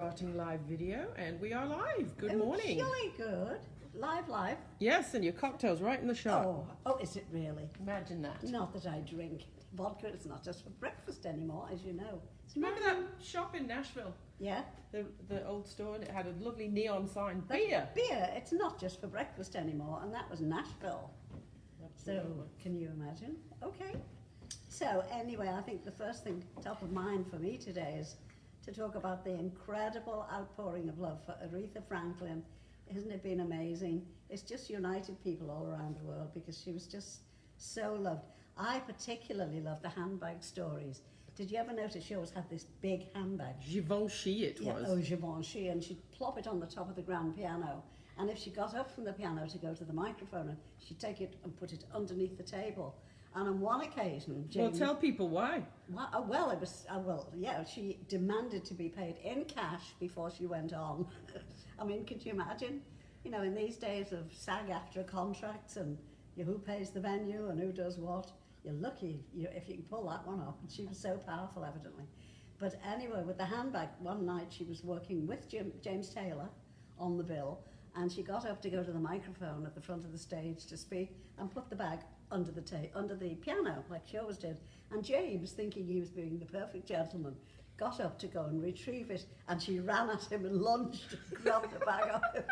Starting live video, and we are live. Good morning. Jolly good. Live. Yes, and your cocktail's right in the shop. Oh, is it really? Imagine that. Not that I drink vodka. It's not just for breakfast anymore, as you know. Remember that shop in Nashville? Yeah. The old store, and it had a lovely neon sign. Beer. Beer. It's not just for breakfast anymore, and that was Nashville. Absolutely. So, can you imagine? Okay. So, anyway, I think the first thing top of mind for me today is to talk about the incredible outpouring of love for Aretha Franklin. Hasn't it been amazing? It's just united people all around the world because she was just so loved. I particularly love the handbag stories. Did you ever notice she always had this big handbag? Givenchy it was. Oh, Givenchy, and she'd plop it on the top of the grand piano. And if she got up from the piano to go to the microphone, she'd take it and put it underneath the table. And on one occasion, Well, tell people why. Well, it was, she demanded to be paid in cash before she went on. I mean, could you imagine? You know, in these days of SAG-AFTRA contracts and who pays the venue and who does what, you're lucky if you can pull that one off. And she was so powerful, evidently. But anyway, with the handbag, one night she was working with James Taylor on the bill, and she got up to go to the microphone at the front of the stage to speak and put the bag under the piano, like she always did. And James, thinking he was being the perfect gentleman, got up to go and retrieve it, and she ran at him and lunged and grabbed the bag off him.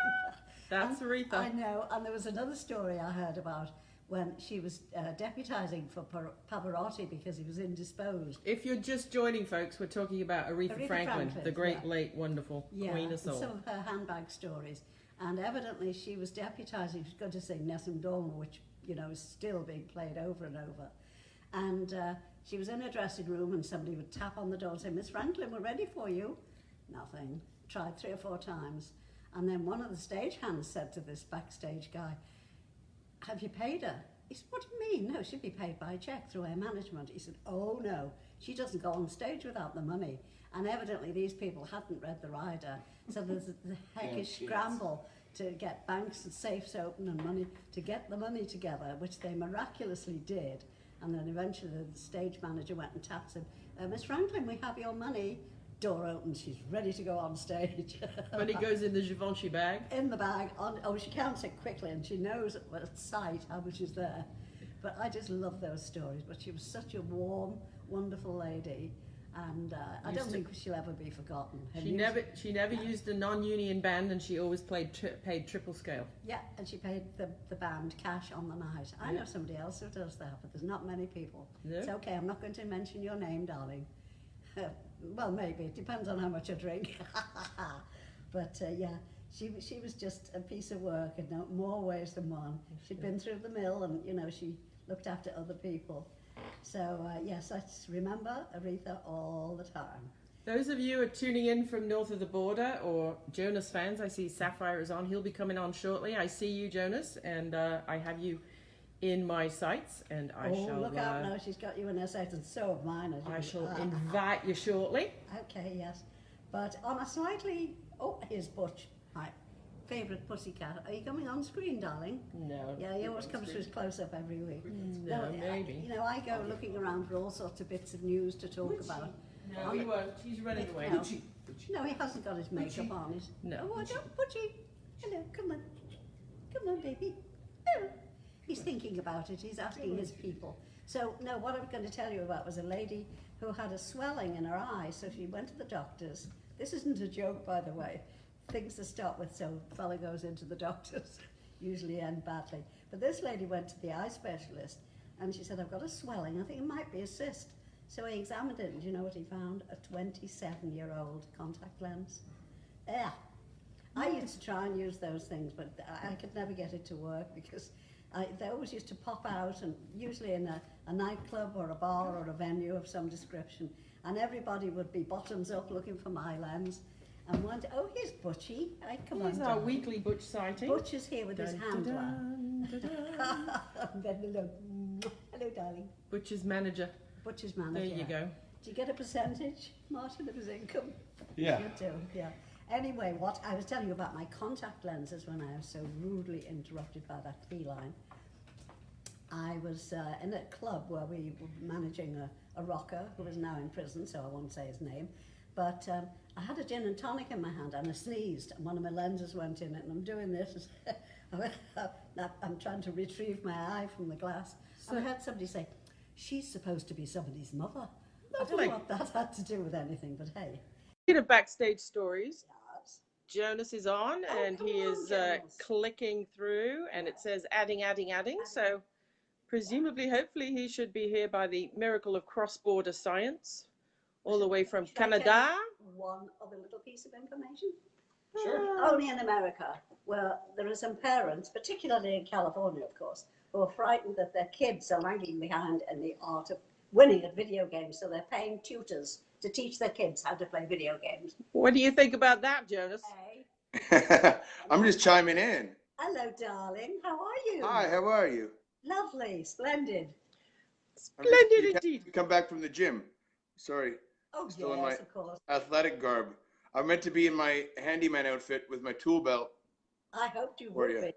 That's Aretha. I know. And there was another story I heard about when she was deputising for Pavarotti because he was indisposed. If you're just joining, folks, we're talking about Aretha Franklin, the great, late, wonderful Queen of Soul. Some of her handbag stories. And evidently she was deputising, she was going to sing Nessun Dorma, which, you know, is still being played over and over. And she was in her dressing room and somebody would tap on the door and say, "Miss Franklin, we're ready for you." Nothing. Tried 3 or 4 times. And then one of the stagehands said to this backstage guy, "Have you paid her?" He said, "What do you mean? No, she'd be paid by cheque through her management." He said, "Oh no, she doesn't go on stage without the money." And evidently these people hadn't read the rider, so there's the heckish scramble to get banks and safes open and money, to get the money together, which they miraculously did. And then eventually the stage manager went and tapped him, "Miss Franklin, we have your money." Door opens, she's ready to go on stage. Money goes in the Givenchy bag. In the bag. She counts it quickly and she knows at sight how much is there. But I just love those stories. But she was such a warm, wonderful lady. And I don't think she'll ever be forgotten. She never used a non-union band, and she always paid triple scale. Yeah, and she paid the band cash on the night. I know somebody else who does that, but there's not many people. No. It's okay, I'm not going to mention your name, darling. Well, maybe, it depends on how much I drink. But she was just a piece of work in more ways than one. She'd been through the mill and, you know, she looked after other people. So, yes, let's remember Aretha all the time. Those of you who are tuning in from north of the border or Jonas fans, I see Sapphire is on. He'll be coming on shortly. I see you, Jonas, and I have you in my sights, and I shall... look out now, she's got you in her sights, and so have mine. I shall invite you shortly. Okay, yes. But on a slightly... Oh, here's Butch, my favourite pussycat. Are you coming on screen, darling? No. Yeah, he always comes to his close-up every week. No, maybe. I go looking around for all sorts of bits of news to talk about. No, he won't. He's running away. No, he hasn't got his makeup on. No. Oh, I don't. Butchie. Hello, come on. Come on, baby. Oh. He's thinking about it. He's asking his people. So, no, what I'm going to tell you about was a lady who had a swelling in her eye, so she went to the doctors. This isn't a joke, by the way. Things to start with, so a fella goes into the doctors, usually end badly. But this lady went to the eye specialist, and she said, "I've got a swelling. I think it might be a cyst." So he examined it, and do you know what he found? A 27-year-old contact lens. Yeah. I used to try and use those things, but I could never get it to work because they always used to pop out, and usually in a nightclub or a bar or a venue of some description, and everybody would be bottoms up looking for my lens. And oh, here's Butchie. Come on, here's our weekly Butch sighting. Butch is here with his handler. Hello, darling. Butch's manager. Butch's manager. There you go. Do you get a percentage, Martin, of his income? Yeah. You do, yeah. Anyway, what I was telling you about my contact lenses when I was so rudely interrupted by that feline. I was in a club where we were managing a rocker who is now in prison, so I won't say his name. But I had a gin and tonic in my hand and I sneezed and one of my lenses went in it and I'm doing this. I'm trying to retrieve my eye from the glass. And I heard somebody say, she's supposed to be somebody's mother. Lovely. I don't know what that had to do with anything, but hey. Bit of backstage stories. Yes. Jonas is on and come he on, is Jonas. clicking through and it says adding. So presumably, hopefully he should be here by the miracle of cross-border science, all the way from Should I tell Canada. you one other little piece of information? Sure. Only in America, where there are some parents, particularly in California, of course, who are frightened that their kids are lagging behind in the art of winning at video games, so they're paying tutors to teach their kids how to play video games. What do you think about that, Jonas? Hey. I'm just chiming in. Hello, darling. How are you? Hi, how are you? Lovely, splendid. Splendid You indeed. come back from the gym. Sorry, Oh, Still yes, in my- of course. athletic garb. I'm meant to be in my handyman outfit with my tool belt. I hoped you Were would you? be.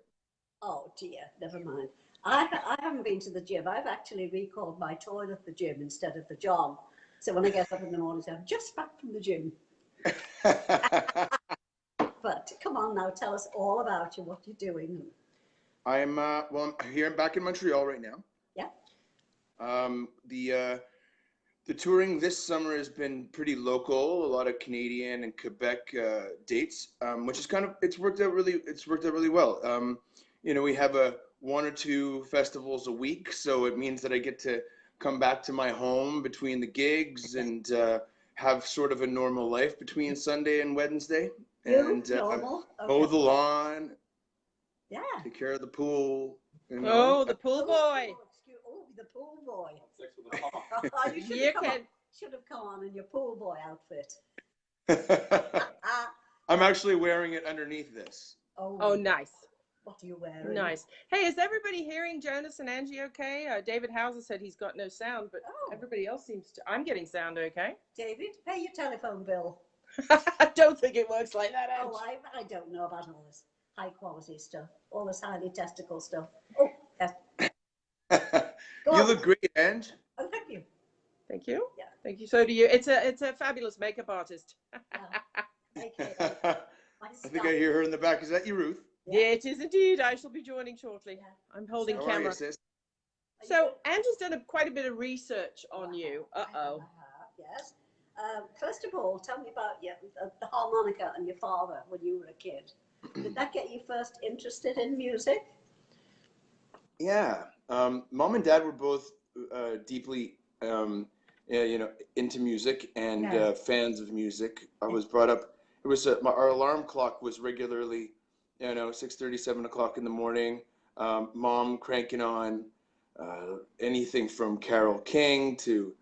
Oh, dear, never mind. I haven't been to the gym. I've actually recalled my toilet the gym instead of the job. So when I get up in the morning, I'm just back from the gym. But come on now, tell us all about you, what you're doing. I'm I'm here. I'm back in Montreal right now. Yeah. The touring this summer has been pretty local. A lot of Canadian and Quebec dates, which is it's worked out really well. We have one or two festivals a week, so it means that I get to come back to my home between the gigs and have sort of a normal life between Sunday and Wednesday. And normal? mow Okay. the lawn, Yeah. take care of the pool. Oh, the pool boy. Oh, the pool boy. Sex with a Oh, you You should have come on in your pool boy outfit. I'm actually wearing it underneath this. Oh, nice. What are you wearing? Nice. Hey, is everybody hearing Jonas and Angie okay? David Hauser said he's got no sound, but everybody else seems to. I'm getting sound okay. David, pay your telephone bill. I don't think it works like that, Ange. Oh, I don't know about all this high quality stuff, all this highly testicle stuff. Oh, yes. You look great, Ange. Oh, thank you. Thank you. Yeah. Thank you. So do you. It's a fabulous makeup artist. AKA, I think I hear her in the back. Is that you, Ruth? Yeah, it is indeed. I shall be joining shortly. Yeah. I'm holding How are you, camera. sis? So Angie's done quite a bit of research on you. Uh-oh. Yes. First of all, tell me about the harmonica and your father when you were a kid. Did that get you first interested in music? Yeah. Mom and Dad were both deeply, into music and fans of music. I was brought up. It was our alarm clock was regularly, 6:30, 7 o'clock in the morning. Mom cranking on anything from Carole King to,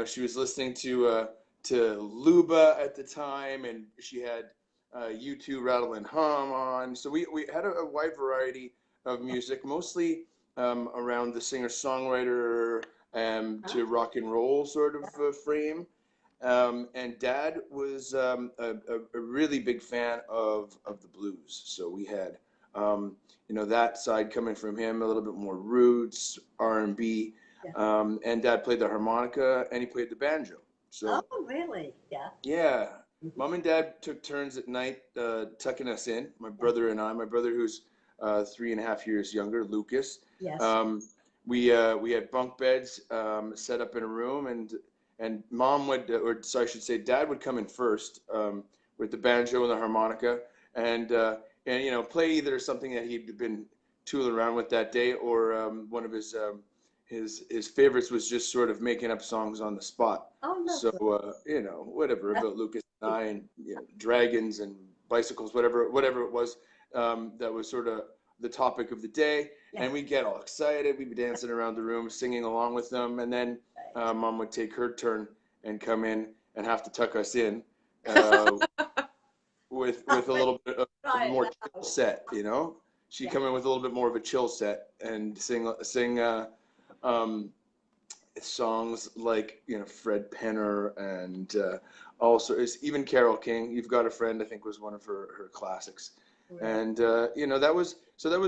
she was listening to Luba at the time, and she had U2 Rattle and Hum on. So we had a wide variety of music, mostly around the singer-songwriter to rock and roll sort of frame. And Dad was a really big fan of the blues. So we had, that side coming from him, a little bit more roots, R&B. Yeah. And Dad played the harmonica and he played the banjo. So, oh, really? Yeah. Yeah. Mom and Dad took turns at night tucking us in, my brother and I. My brother, who's 3.5 years younger, Lucas. Yes. We had bunk beds set up in a room, and Mom would, so I should say, Dad would come in first with the banjo and the harmonica, and play either something that he'd been tooling around with that day, or one of his favorites was just sort of making up songs on the spot. Oh, no. So whatever about Lucas and I, and dragons and bicycles, whatever it was, that was sort of the topic of the day. And we'd get all excited. We'd be dancing around the room, singing along with them. And then Mom would take her turn and come in and have to tuck us in with a little bit of a more chill set, She'd come in with a little bit more of a chill set and sing songs like, Fred Penner and also even Carole King. You've Got a Friend, I think, was one of her classics. And that was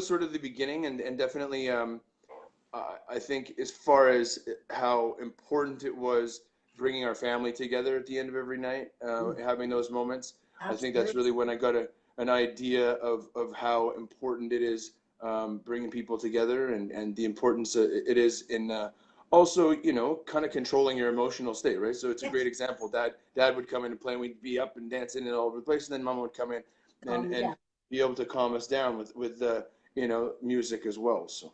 sort of the beginning, and definitely I think as far as how important it was bringing our family together at the end of every night, having those moments. Absolutely. I think that's really when I got an idea of how important it is bringing people together, and the importance it is in also, you know, kind of controlling your emotional state, right? So it's a great example. Dad would come in and play, and we'd be up and dancing and all over the place, and then Mama would come in and be able to calm us down with you know, music as well. So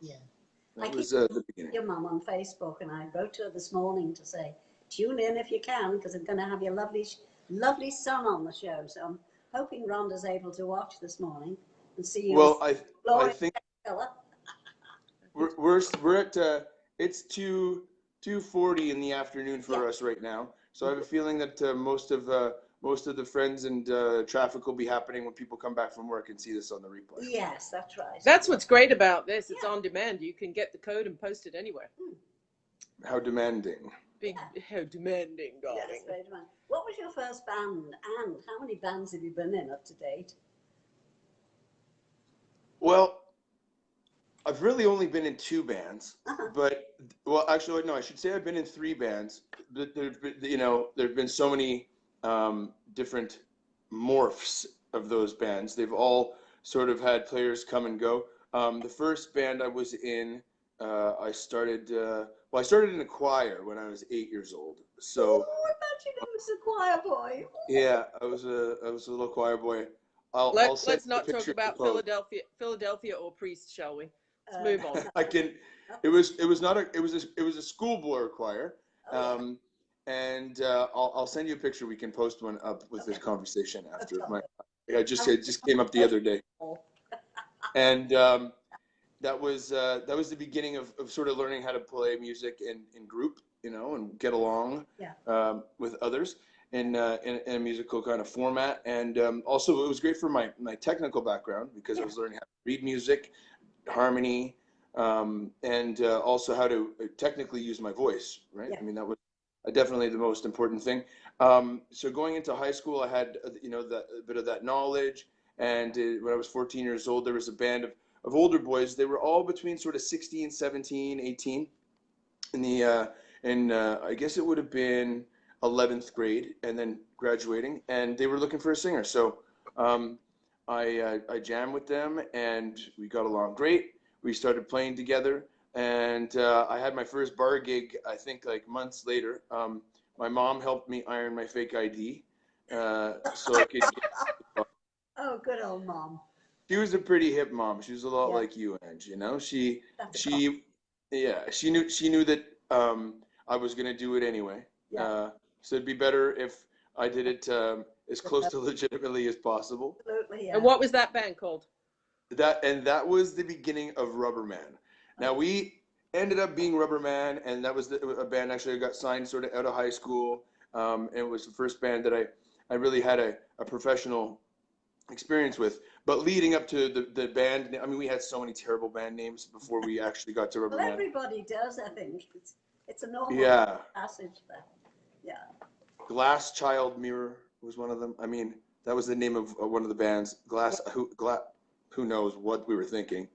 that was the beginning. Your mum on Facebook, and I wrote to her this morning to say, tune in if you can, because I'm going to have your lovely son on the show. So I'm hoping Rhonda's able to watch this morning and see you. Well, I think we're at it's 2:40 in the afternoon for us right now. So I have a feeling that most of the friends and traffic will be happening when people come back from work and see this on the replay. Yes, that's right. That's what's great about this. It's on demand. You can get the code and post it anywhere. How demanding. How demanding, darling. Yes, very demanding. What was your first band, and how many bands have you been in up to date? Well, I've really only been in 2 bands, but, well, actually, no, I should say I've been in 3 bands. There've been so many different morphs of those bands. They've all sort of had players come and go. The first band I was in, I started in a choir when I was 8 years old. So. Oh, I bet you was a choir boy. Yeah, I was a little choir boy. Let's not talk about Philadelphia or Priest, shall we? Let's move on. I can. It was a schoolboy choir, and I'll send you a picture. We can post one up with this conversation after. It just came up the other day, and that was the beginning of sort of learning how to play music in group, you know, and get along with others in a musical kind of format. And also it was great for my technical background, because I was learning how to read music, harmony, and also how to technically use my voice, right? I mean, that was definitely the most important thing. So going into high school, I had, you know, a bit of that knowledge. And when I was 14 years old, there was a band of older boys. They were all between sort of 16, 17, 18 I guess it would have been 11th grade, and then graduating, and they were looking for a singer. So I jammed with them, and we got along great. We started playing together, and I had my first bar gig, I think, like months later. My mom helped me iron my fake ID, so I could get. Oh, good old mom. She was a pretty hip mom. She was a lot like you, Ange. You know, she knew that I was gonna do it anyway. So it'd be better if I did it as close to legitimately as possible. Absolutely, yeah. And what was that band called? That was the beginning of Rubberman. Now we ended up being Rubberman, and that was a band actually I got signed sort of out of high school. And it was the first band that I really had a professional experience with. But leading up to the band, I mean, we had so many terrible band names before we actually got to Rubberman. Well, everybody does, I think. It's a normal passage there. Yeah. Glass Child Mirror was one of them. I mean, that was the name of one of the bands. Who knows what we were thinking.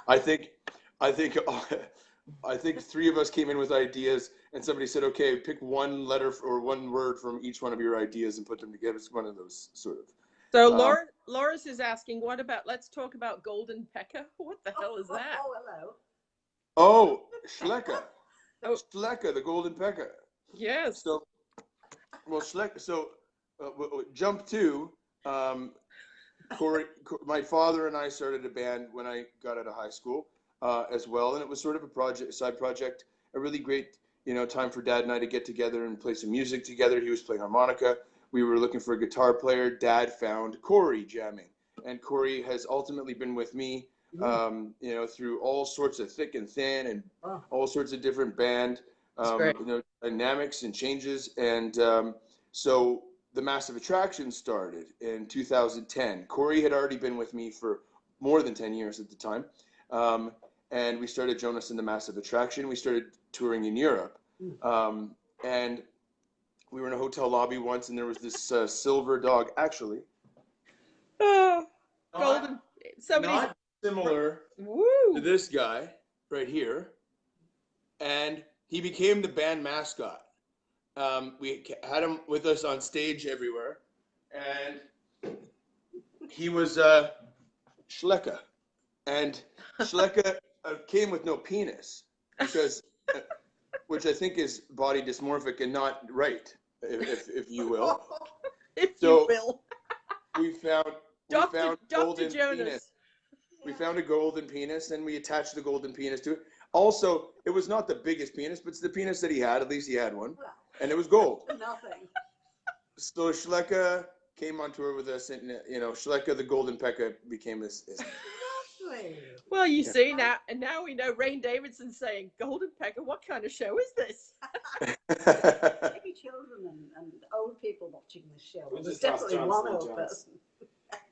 I think 3 of us came in with ideas, and somebody said, okay, pick one letter or one word from each one of your ideas and put them together. It's one of those sort of. So Loris is asking, let's talk about Golden Pecker. What the hell is that? Oh, hello. Oh, Schlecker. Schlecker, the Golden Pecker. Yes. So, well, Schlecker, so jump to, Corey, my father and I started a band when I got out of high school as well. And it was sort of a side project, a really great, you know, time for Dad and I to get together and play some music together. He was playing harmonica. We were looking for a guitar player. Dad found Corey jamming. And Corey has ultimately been with me, you know, through all sorts of thick and thin and all sorts of different band, you know, dynamics and changes. And so the Massive Attraction started in 2010. Corey had already been with me for more than 10 years at the time. And we started Jonas and the Massive Attraction. We started touring in Europe. And we were in a hotel lobby once, and there was this silver dog, actually. Golden. Not similar to this guy right here. And he became the band mascot. we had him with us on stage everywhere, and he was Schlecke, and Schlecke came with no penis because, which I think is body dysmorphic and not right, if you will. If So you will. we found Dr. golden Jonas. penis. We found a golden penis, and we attached the golden penis to it. Also, it was not the biggest penis, but it's the penis that he had. At least he had one, and it was gold. Nothing. So Schlecke came on tour with us, and Schlecke the Golden Pekka became his Well, you see now, and now we know Rain Davidson's saying, "Golden Pecker, what kind of show is this?" Maybe children and old people watching this show. There's definitely one old person.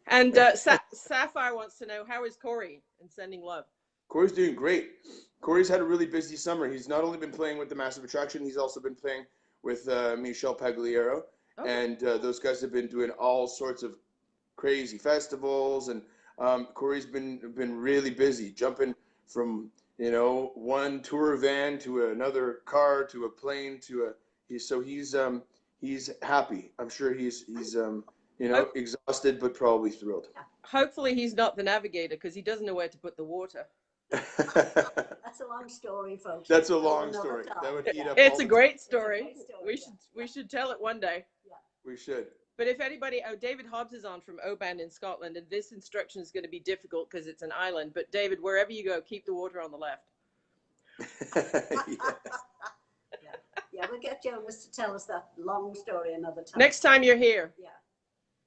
And Sapphire wants to know, how is Corey and sending love? Corey's doing great. Corey's had a really busy summer. He's not only been playing with the Massive Attraction, he's also been playing with Michel Pagliaro. Oh. And those guys have been doing all sorts of crazy festivals. And Corey's been really busy, jumping from one tour van to another car to a plane to a. He's happy. I'm sure he's exhausted but probably thrilled. Hopefully he's not the navigator because he doesn't know where to put the water. That's a long story, folks. That's a long story. That would eat up. It's a great story. We should tell it one day. Yeah. We should. But if anybody, David Hobbs is on from Oban in Scotland, and this instruction is going to be difficult because it's an island. But David, wherever you go, keep the water on the left. Yeah, we'll get Jonas to tell us that long story another time. Next time you're here. Yeah.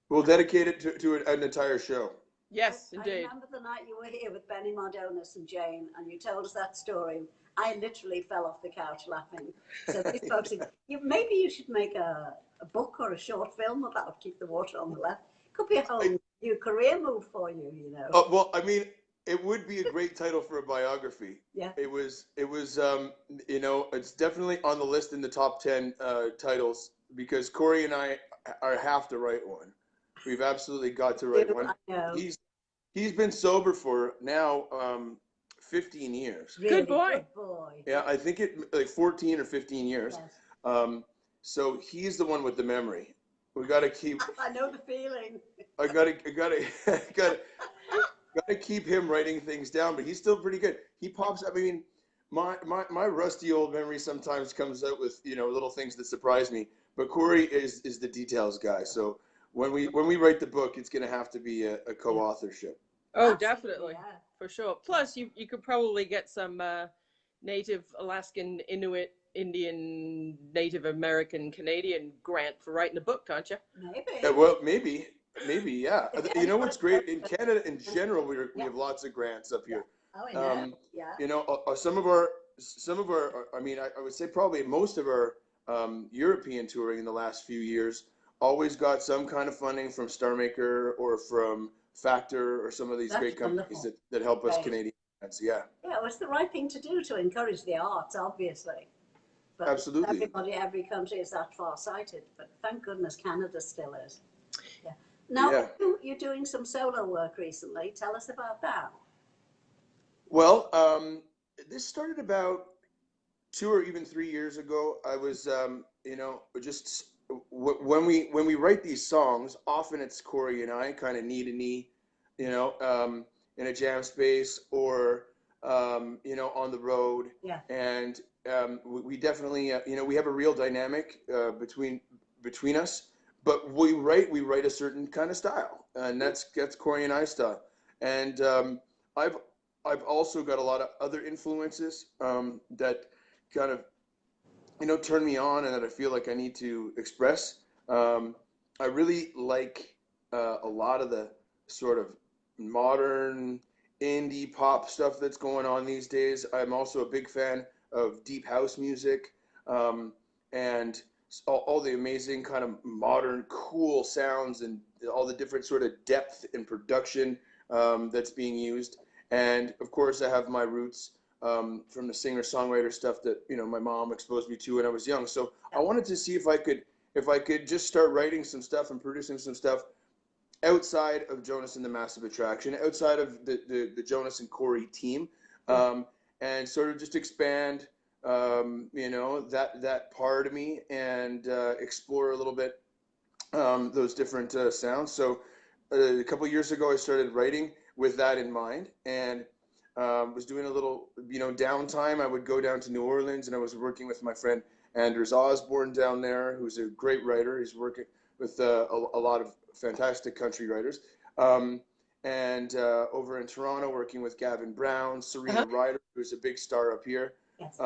We'll dedicate it to an entire show. Yes, indeed. I remember the night you were here with Benny Mardonis and Jane, and you told us that story. I literally fell off the couch laughing. So these folks, maybe you should make a book or a short film about Keep the Water on the Left. Could be a whole new career move for you, Well, I mean, it would be a great title for a biography. Yeah. It was it's definitely on the list in the top 10 titles because Corey and I have to write one. We've absolutely got to write one. He's been sober for now 15 years. Really good boy. Yeah, I think like 14 or 15 years. Yes. So he's the one with the memory. We got to keep. I know the feeling. I gotta keep him writing things down, but he's still pretty good. He pops. I mean, my rusty old memory sometimes comes out with little things that surprise me. But Corey is the details guy. So when we write the book, it's gonna have to be a co-authorship. Oh, definitely, for sure. Plus, you could probably get some Native Alaskan, Inuit, Indian, Native American, Canadian grant for writing a book, can't you? Maybe. Well, maybe, yeah. You know what's great in Canada in general? We have lots of grants up here. Oh, yeah. Some of our. I mean, I would say probably most of our European touring in the last few years always got some kind of funding from Star Maker or from Factor or some of these great companies that help us Canadians. Yeah. Yeah, well, it's the right thing to do to encourage the arts, obviously. But absolutely. Every country is that far-sighted, but thank goodness Canada still is. Yeah. Now, you're doing some solo work recently. Tell us about that. Well, this started about 2 or even 3 years ago. I was, just when we write these songs, often it's Corey and I kind of knee to knee, in a jam space or, on the road. Yeah. And we definitely, we have a real dynamic between us. But we write a certain kind of style, and that's Corey and I style. And I've also got a lot of other influences that kind of turn me on and that I feel like I need to express. I really like a lot of the sort of modern indie pop stuff that's going on these days. I'm also a big fan of deep house music and all the amazing kind of modern cool sounds and all the different sort of depth in production that's being used. And of course I have my roots from the singer-songwriter stuff that my mom exposed me to when I was young. So I wanted to see if I could just start writing some stuff and producing some stuff outside of Jonas and the Massive Attraction, outside of the Jonas and Corey team, and sort of just expand you know, that part of me, and explore a little bit those different sounds. So a couple years ago, I started writing with that in mind, and was doing a little, you know, downtime. I would go down to New Orleans, and I was working with my friend Anders Osborne down there, who's a great writer. He's working with a lot of fantastic country writers. And over in Toronto, working with Gavin Brown, Serena Ryder, who's a big star up here. Yes.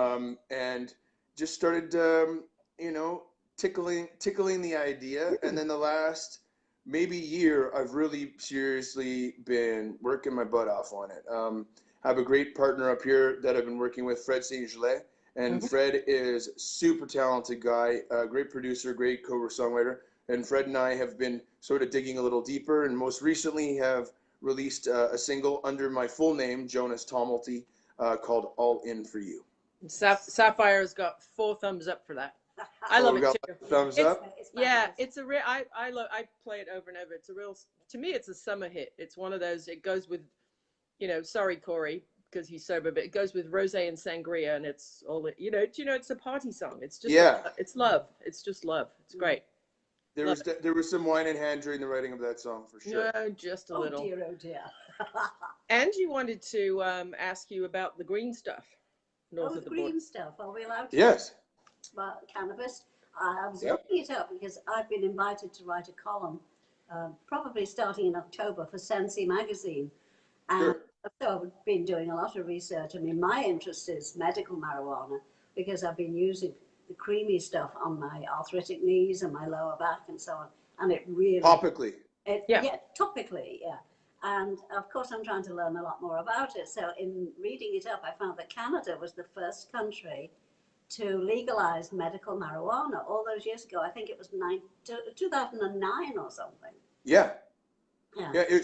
And just started, you know, tickling the idea. And then the last maybe year, I've really seriously been working my butt off on it. Have a great partner up here that I've been working with, Fred St-Gelais. And Fred is a super talented guy, a great producer, great co-songwriter. And Fred and I have been sort of digging a little deeper, and most recently have released a single under my full name, Jonas Tomalty, called All In For You. Sapphire's got 4 thumbs up for that. I love it too. Thumbs up. Yeah, it's a real. I play it over and over. It's a real. To me, it's a summer hit. It's one of those. It goes with, you know, sorry Corey because he's sober, but it goes with rosé and sangria, and it's all. You know, it's a party song. It's just. Yeah. It's love. It's just love. It's great. There was some wine in hand during the writing of that song for sure. No, just a little. Oh dear, oh dear. Angie wanted to ask you about the green stuff north of the border. Green stuff. Are we allowed to? Yes. About cannabis. I was looking it up because I've been invited to write a column, probably starting in October for Sensi magazine, and so I've been doing a lot of research. I mean, my interest is medical marijuana because I've been using the creamy stuff on my arthritic knees and my lower back and so on, and it really topically. Topically, yeah. And of course, I'm trying to learn a lot more about it. So in reading it up, I found that Canada was the first country to legalize medical marijuana all those years ago. I think it was 2009 or something. Yeah.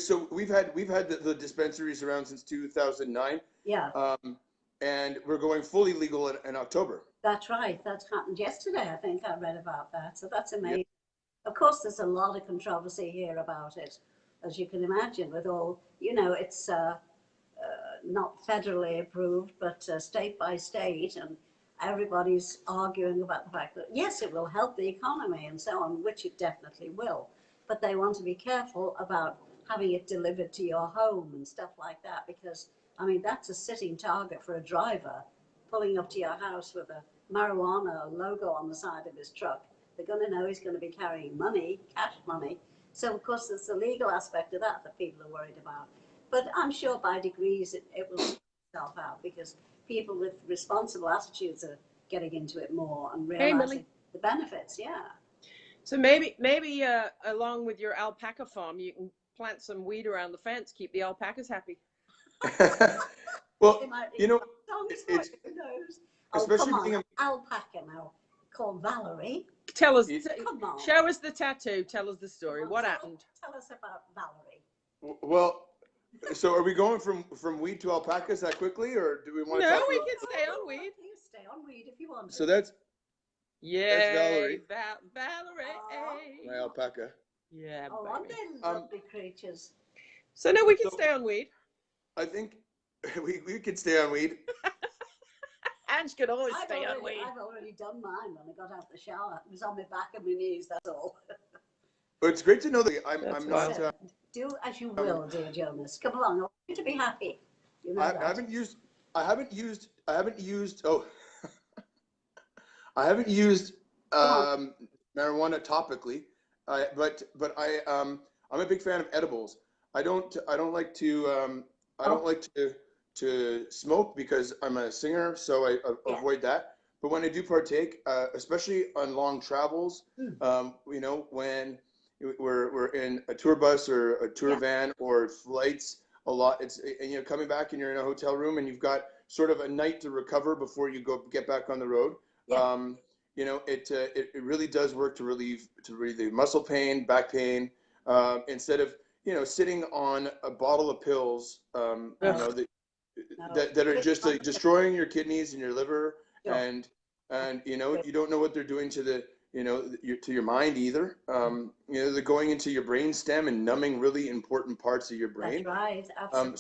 So we've had the dispensaries around since 2009. Yeah. And we're going fully legal in October. That's right. That happened yesterday. I think I read about that. So that's amazing. Of course, there's a lot of controversy here about it, as you can imagine, with all, you know, it's not federally approved, but state by state, and everybody's arguing about the fact that, yes, it will help the economy and so on, which it definitely will. But they want to be careful about having it delivered to your home and stuff like that, because, I mean, that's a sitting target for a driver pulling up to your house with a marijuana logo on the side of his truck. They're going to know he's going to be carrying money, cash money. So, of course, there's the legal aspect of that people are worried about. But I'm sure by degrees it will sort itself out, because people with responsible attitudes are getting into it more and realizing the benefits. Yeah. So maybe along with your alpaca farm, you can plant some weed around the fence, keep the alpacas happy. Well, you know, it's especially come on, being alpaca now called Valerie. Tell us, come on. Show us the tattoo. Tell us the story. What happened? Tell us about Valerie. Well, so are we going from weed to alpacas that quickly, or do we want to? No, we can stay on weed. You stay on weed if you want. So that's Valerie. Valerie. My alpaca. Yeah. Oh, aren't they lovely creatures? So no, we can stay on weed. I think we could stay on weed. Ange can always stay on weed. I've already done mine when I got out of the shower. It was on my back and my knees, that's all. But it's great to know that I'm not. Do as you will, dear Jonas. Come along. I want you to be happy. You know I haven't used marijuana topically, but I'm a big fan of edibles. I don't like to smoke because I'm a singer, so I avoid that. But when I do partake, especially on long travels, you know, when we're in a tour bus or a tour van or flights a lot, and you know, coming back and you're in a hotel room and you've got sort of a night to recover before you get back on the road. You know, it really does work to relieve the muscle pain, back pain, instead of, you know, sitting on a bottle of pills, you know, that are just destroying your kidneys and your liver, and you know, you don't know what they're doing to the, you know, to your mind either. You know, they're going into your brain stem and numbing really important parts of your brain. That's right. Absolutely.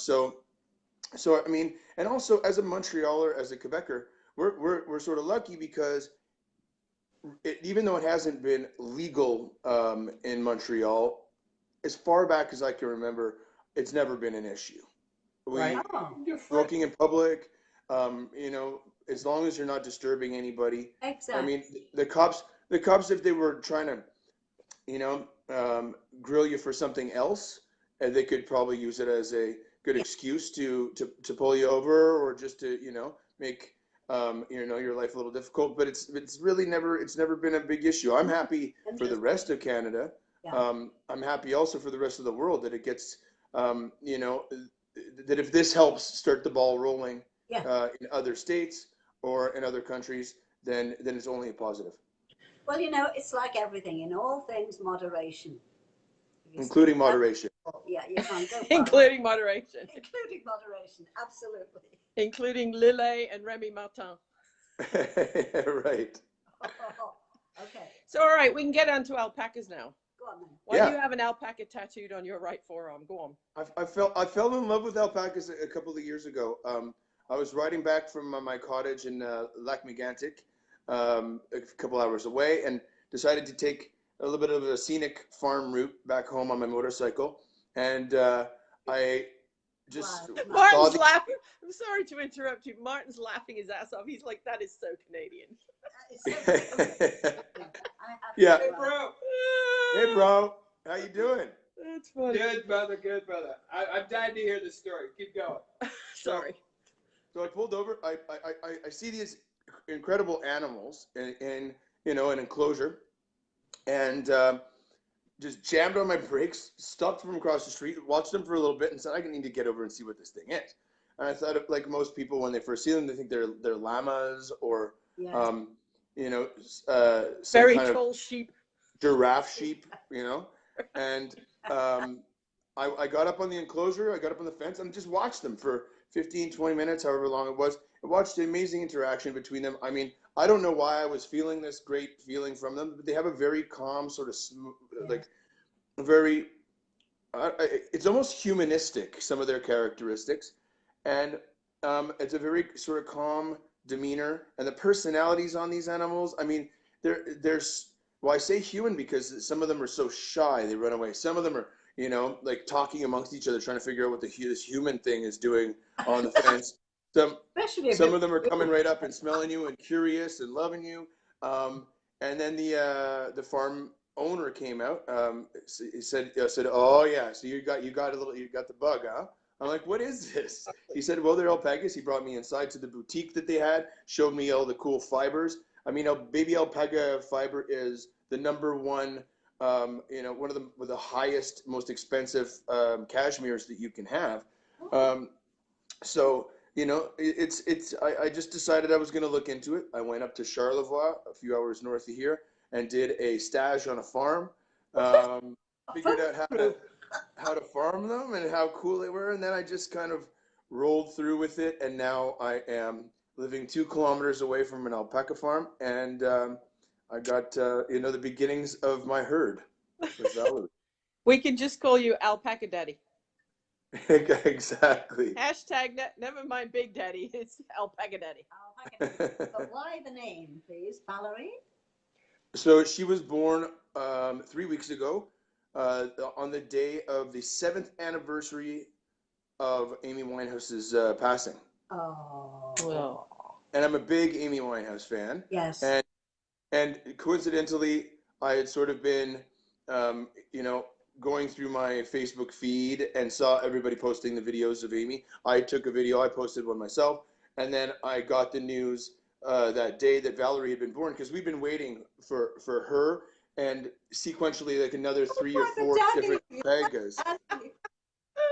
So I mean, and also as a Montrealer, as a Quebecer, we're sort of lucky because even though it hasn't been legal in Montreal, as far back as I can remember, it's never been an issue. Right. Smoking in public, you know, as long as you're not disturbing anybody. Exactly. I mean, the cops, if they were trying to, you know, grill you for something else, and they could probably use it as a good excuse to pull you over, or just to, you know, make you know, your life a little difficult. But it's really never been a big issue. I'm happy for the rest of Canada. I'm happy also for the rest of the world that it gets, you know, that if this helps start the ball rolling in other states or in other countries, then it's only a positive. Well, you know, it's like everything. In all things, moderation. Including moderation. Yeah, you can't go Including moderation. Including moderation, absolutely. Including Lillet and Remy Martin. Right. Okay. So, all right, we can get on to alpacas now. Go on then. Why do you have an alpaca tattooed on your right forearm? Go on. I fell in love with alpacas a couple of years ago. I was riding back from my cottage in Lac Mégantic, a couple hours away, and decided to take a little bit of a scenic farm route back home on my motorcycle. And I just Martin's laughing. I'm sorry to interrupt you. Martin's laughing his ass off. He's like, that is so Canadian. Yeah. Hey, bro. Hey, bro. How you doing? That's funny. Good, brother. Good, brother. I'm dying to hear the story. Keep going. Sorry. So I pulled over. I see these incredible animals in you know, an enclosure, and just jammed on my brakes, stopped from across the street, watched them for a little bit, and said, I need to get over and see what this thing is. And I thought, like most people, when they first see them, they think they're llamas or you know, some very kind tall of sheep, giraffe sheep, you know. And I got up on the enclosure, I got up on the fence, and just watched them for 15, 20 minutes, however long it was. I watched the amazing interaction between them. I mean, I don't know why I was feeling this great feeling from them, but they have a very calm, sort of smooth, like very, it's almost humanistic, some of their characteristics. And it's a very sort of calm demeanor. And the personalities on these animals, I mean, there's, well, I say human because some of them are so shy, they run away. Some of them are, you know, like talking amongst each other, trying to figure out what this human thing is doing on the fence. Some of them are coming right up and smelling you and curious and loving you. And then the farm owner came out. He said, "Oh yeah, so you got the bug, huh?" I'm like, "What is this?" He said, "Well, they're alpacas." He brought me inside to the boutique that they had, showed me all the cool fibers. I mean, baby alpaca fiber is the #1, you know, one of the highest, most expensive cashmeres that you can have. So, you know, I just decided I was going to look into it. I went up to Charlevoix, a few hours north of here, and did a stage on a farm. Figured out how to farm them and how cool they were, and then I just kind of rolled through with it. And now I am living 2 kilometers away from an alpaca farm, and I got you know, the beginnings of my herd with Valerie. We can just call you Alpaca Daddy. Exactly. Hashtag never mind Big Daddy. It's Alpaca Daddy. But why the name, please, Valerie? So she was born 3 weeks ago, on the day of the 7th anniversary of Amy Winehouse's passing. Oh. Well. And I'm a big Amy Winehouse fan. Yes. And coincidentally, I had sort of been, you know, going through my Facebook feed and saw everybody posting the videos of Amy. I took a video, I posted one myself, and then I got the news that day that Valerie had been born, because we've been waiting for her and sequentially like another 3 or 4 different alpacas.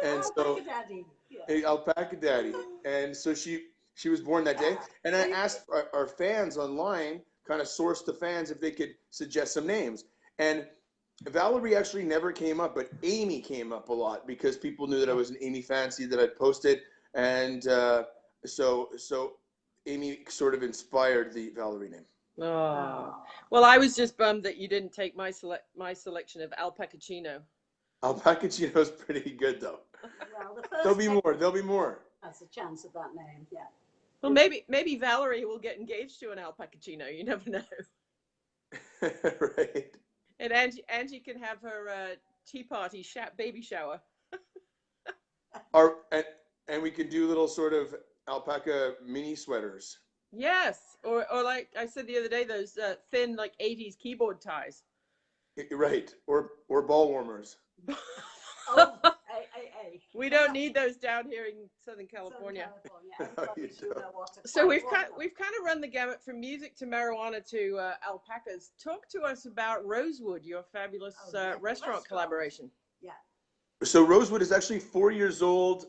And so Alpaca Daddy. And so she was born that day. And I asked our fans online, kind of sourced the fans if they could suggest some names. And Valerie actually never came up, but Amy came up a lot because people knew that I was an Amy fan, see that I'd posted. And so Amy sort of inspired the Valerie name. Oh. Well, I was just bummed that you didn't take my selection of Alpacachino. Alpacachino's pretty good, though. Well, There'll be more. That's a chance of that name, yeah. Well, maybe Valerie will get engaged to an alpacachino. You never know. Right. And Angie can have her tea party baby shower. And we could do little sort of alpaca mini sweaters. Yes, or like I said the other day, those thin like 80s keyboard ties. Right, or ball warmers. Oh, hey. We don't need those down here in Southern California. So So we've kind of run the gamut from music to marijuana to alpacas. Talk to us about Rosewood, your fabulous restaurant collaboration. Yeah. So Rosewood is actually 4 years old.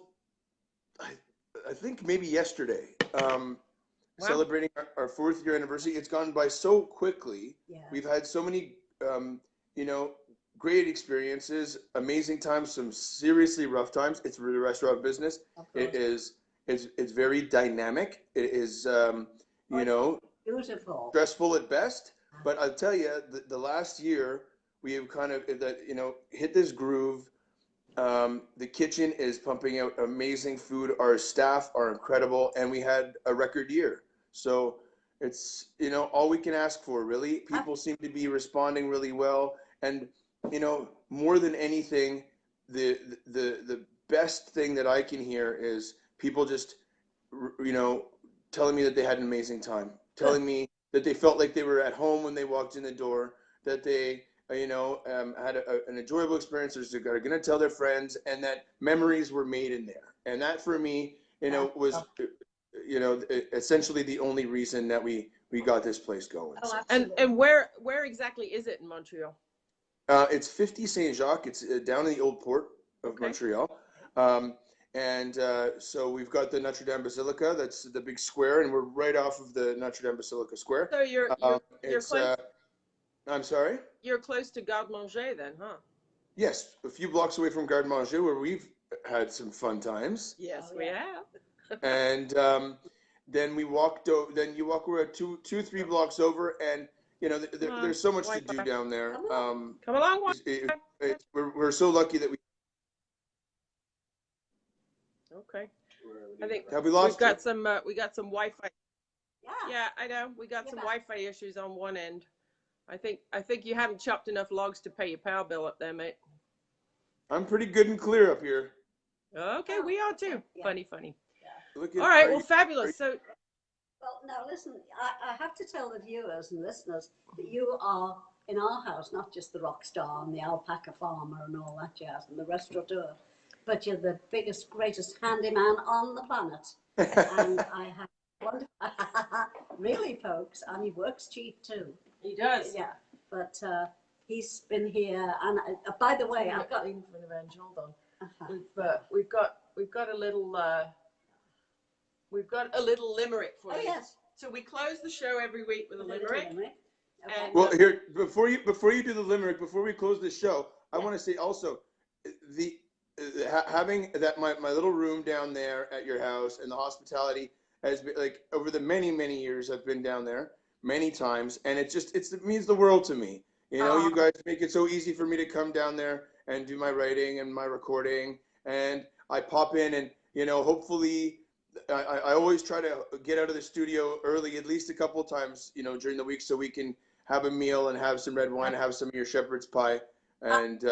I think maybe yesterday. Wow. Celebrating our 4th year anniversary. It's gone by so quickly. Yeah. We've had so many, great experiences, amazing times, some seriously rough times. It's the restaurant business. It's very dynamic. It is, beautiful. stressful at best. But I'll tell you, the last year we have kind of hit this groove. The kitchen is pumping out amazing food. Our staff are incredible, and we had a record year. So it's all we can ask for, really. People seem to be responding really well, and more than anything, the best thing that I can hear is people just telling me that they had an amazing time, telling me that they felt like they were at home when they walked in the door, that they had an enjoyable experience, they're going to tell their friends, and that memories were made in there. And that for me, was, essentially the only reason that we got this place going. Oh, And where exactly is it in Montreal? It's 50 Saint-Jacques. It's down in the old port of Montreal. So we've got the Notre Dame Basilica. That's the big square, and we're right off of the Notre Dame Basilica Square. So you're close. I'm sorry? You're close to Garde Manger then, huh? Yes, a few blocks away from Garde Manger, where we've had some fun times. Yes, we have. And then you walk around 2-3 blocks over, and there's so much to do down there. Come along. We're so lucky that we. Okay. I think Have we lost? We got some Wi-Fi. Yeah, I know. We got some Wi-Fi issues on one end. I think you haven't chopped enough logs to pay your power bill up there, mate. I'm pretty good and clear up here. Okay, we are too. Yeah. Funny. Yeah. All right, well, fabulous. So, well, now listen, I have to tell the viewers and listeners that you are in our house, not just the rock star and the alpaca farmer and all that jazz and the restaurateur, but you're the biggest, greatest handyman on the planet. And I have wonderful, really, folks, and he works cheap too. He does. Yeah, but he's been here, and by the way, I've got. Hold on. We've got a little limerick for you. Oh yes. So we close the show every week with a limerick. Okay. And, well, here before you do the limerick, before we close the show, I want to say also the having that my little room down there at your house and the hospitality has been like over the many years I've been down there many times, and it means the world to me. You guys make it so easy for me to come down there and do my writing and my recording, and I pop in and hopefully I always try to get out of the studio early at least a couple of times during the week so we can have a meal and have some red wine and have some of your shepherd's pie, and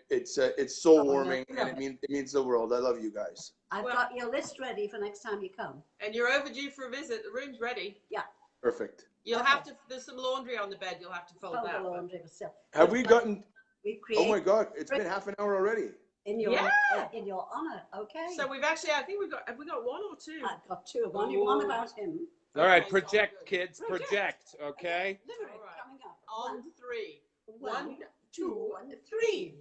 it's soul warming, and it means the world. I love you guys. I've got your list ready for next time you come. And you're overdue for a visit. The room's ready. Yeah. Perfect. You'll have to. There's some laundry on the bed. You'll have to fold that. Have we gotten? Oh my God! It's been half an hour already. In your honor, okay. So we've actually, I think have we got one or two? I've got two. Only one about him. All right, project, kids, project, okay? Coming up. On three. 1, 2, and 3.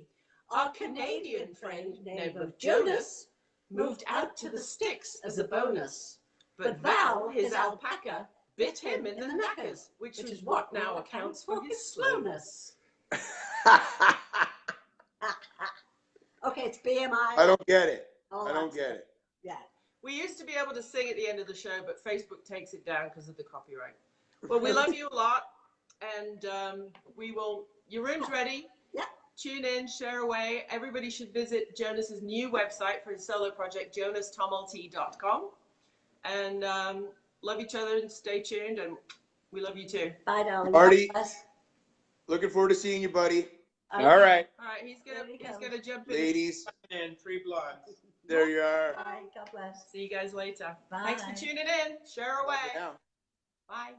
Our Canadian friend, name of Jonas, moved out to the sticks as a bonus. But Val, his alpaca, bit him in the knackers, which is what now accounts for his slowness. Okay, it's BMI. I don't get it. Oh, I don't get it. Yeah. We used to be able to sing at the end of the show, but Facebook takes it down because of the copyright. Well, we love you a lot, and your room's ready. Yeah. Tune in, share away. Everybody should visit Jonas's new website for his solo project, jonastomalty.com. and love each other and stay tuned. And we love you too. Bye, darling. Marty, God bless. looking forward to seeing you, buddy. All right. All right, he's gonna jump in. Ladies, And 3 blondes. there you are. Bye. God bless. See you guys later. Bye. Thanks for tuning in. Share away. Now. Bye.